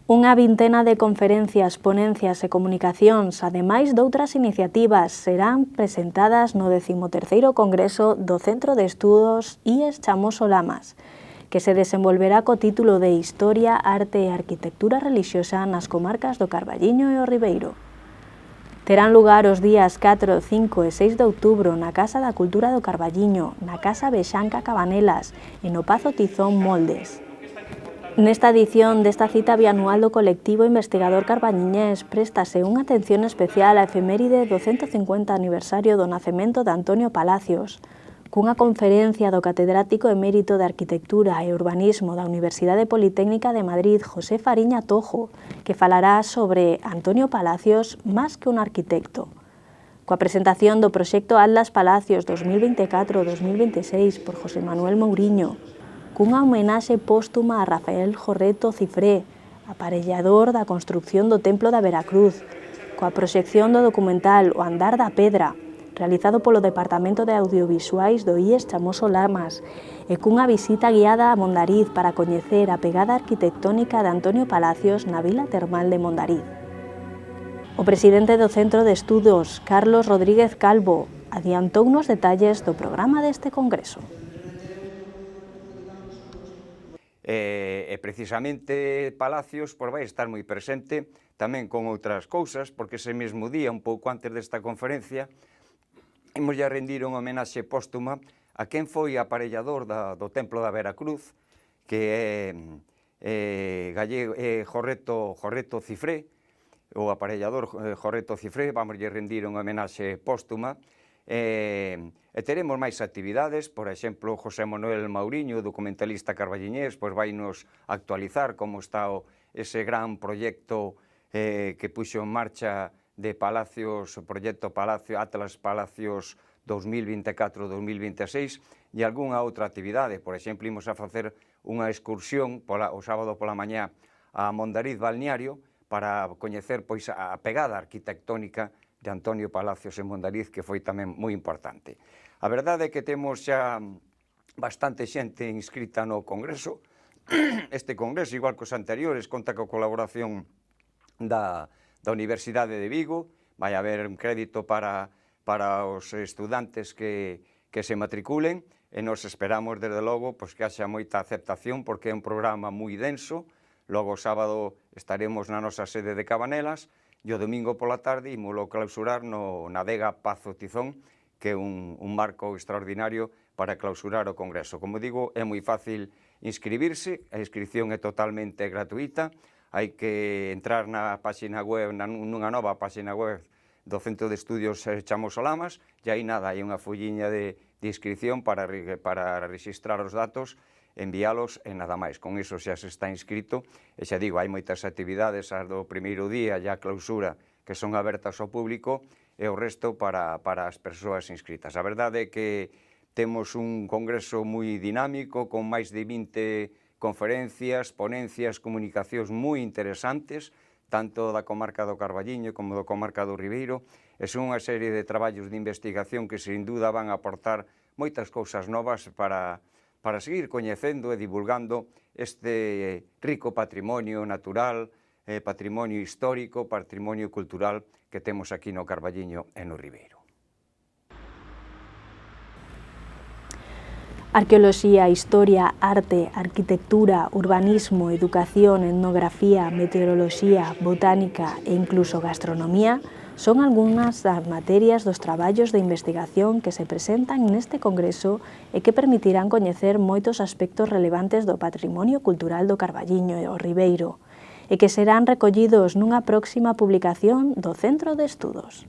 Unha vintena de conferencias, ponencias e comunicacións, ademais doutras iniciativas, serán presentadas no 13º Congreso do Centro de Estudos IES Chamoso Lamas, que se desenvolverá co título de Historia, Arte e Arquitectura Relixiosa nas comarcas do Carballiño e o Ribeiro. Terán lugar os días 4, 5 e 6 de outubro na Casa da Cultura do Carballiño, na Casa Bexanca Cabanelas e no Pazo Tizón Moldes. Nesta edición desta cita bianual do colectivo investigador carballiñés préstase unha atención especial á efeméride do 150 aniversario do nacemento de Antonio Palacios, cunha conferencia do catedrático emérito de Arquitectura e Urbanismo da Universidade Politécnica de Madrid, José Fariña Tojo, que falará sobre Antonio Palacios máis que un arquitecto. Coa presentación do proxecto Atlas Palacios 2024-2026 por José Manuel Mouriño, cunha homenaxe póstuma a Rafael Jorreto Cifré, aparellador da construción do Templo da Veracruz, coa proxección do documental O Andar da Pedra, realizado polo Departamento de Audiovisuais do IES Chamoso Lamas, e cunha visita guiada a Mondariz para coñecer a pegada arquitectónica de Antonio Palacios na vila termal de Mondariz. O presidente do Centro de Estudos, Carlos Rodríguez Calvo, adiantou nos detalles do programa deste congreso. E precisamente Palacios vai estar moi presente tamén con outras cousas, porque ese mesmo día, un pouco antes desta conferencia, imos a rendir unha homenaxe póstuma a quen foi aparellador do Templo da Veracruz, que é Jorreto Cifré, o aparellador Jorreto Cifré. Vamos a rendir unha homenaxe póstuma. E teremos máis actividades, por exemplo, José Manuel Mouriño, documentalista carballiñés, vai nos actualizar como está ese gran proxecto que puxo en marcha de Palacios, o proxecto Atlas Palacios 2024-2026 e algunha outra actividade. Por exemplo, imos a facer unha excursión o sábado pola mañá a Mondariz Balneario para coñecer a pegada arquitectónica de Antonio Palacios en Mondariz, que foi tamén moi importante. A verdade é que temos xa bastante xente inscrita no Congreso. Este Congreso, igual que os anteriores, conta coa colaboración da Universidade de Vigo. Vai haber un crédito para os estudantes que se matriculen e nos esperamos, desde logo, que haxa moita aceptación, porque é un programa moi denso. Logo, o sábado, estaremos na nosa sede de Cabanelas, e o domingo pola tarde ímolo clausurar na adega Pazo Tizón, que é un marco extraordinario para clausurar o Congreso. Como digo, é moi fácil inscribirse, a inscripción é totalmente gratuita, hai que entrar na página web, nunha nova página web do Centro de Estudios Chamoso Lamas, e aí nada, hai unha folliña de inscripción para registrar os datos, enviálos e nada máis. Con iso xa se está inscrito e xa digo, hai moitas actividades, as do primeiro día e a clausura, que son abertas ao público, e o resto para as persoas inscritas. A verdade é que temos un congreso moi dinámico, con máis de 20 conferencias, ponencias, comunicacións moi interesantes, tanto da comarca do Carballiño como da comarca do Ribeiro, e son unha serie de traballos de investigación que, sin dúda, van a aportar moitas cousas novas para seguir coñecendo e divulgando este rico patrimonio natural, patrimonio histórico, patrimonio cultural que temos aquí no Carballiño e no Ribeiro. Arqueoloxía, historia, arte, arquitectura, urbanismo, educación, etnografía, meteoroloxía, botánica e incluso gastronomía son algunhas das materias dos traballos de investigación que se presentan neste congreso e que permitirán coñecer moitos aspectos relevantes do patrimonio cultural do Carballiño e o Ribeiro, e que serán recollidos nunha próxima publicación do Centro de Estudos.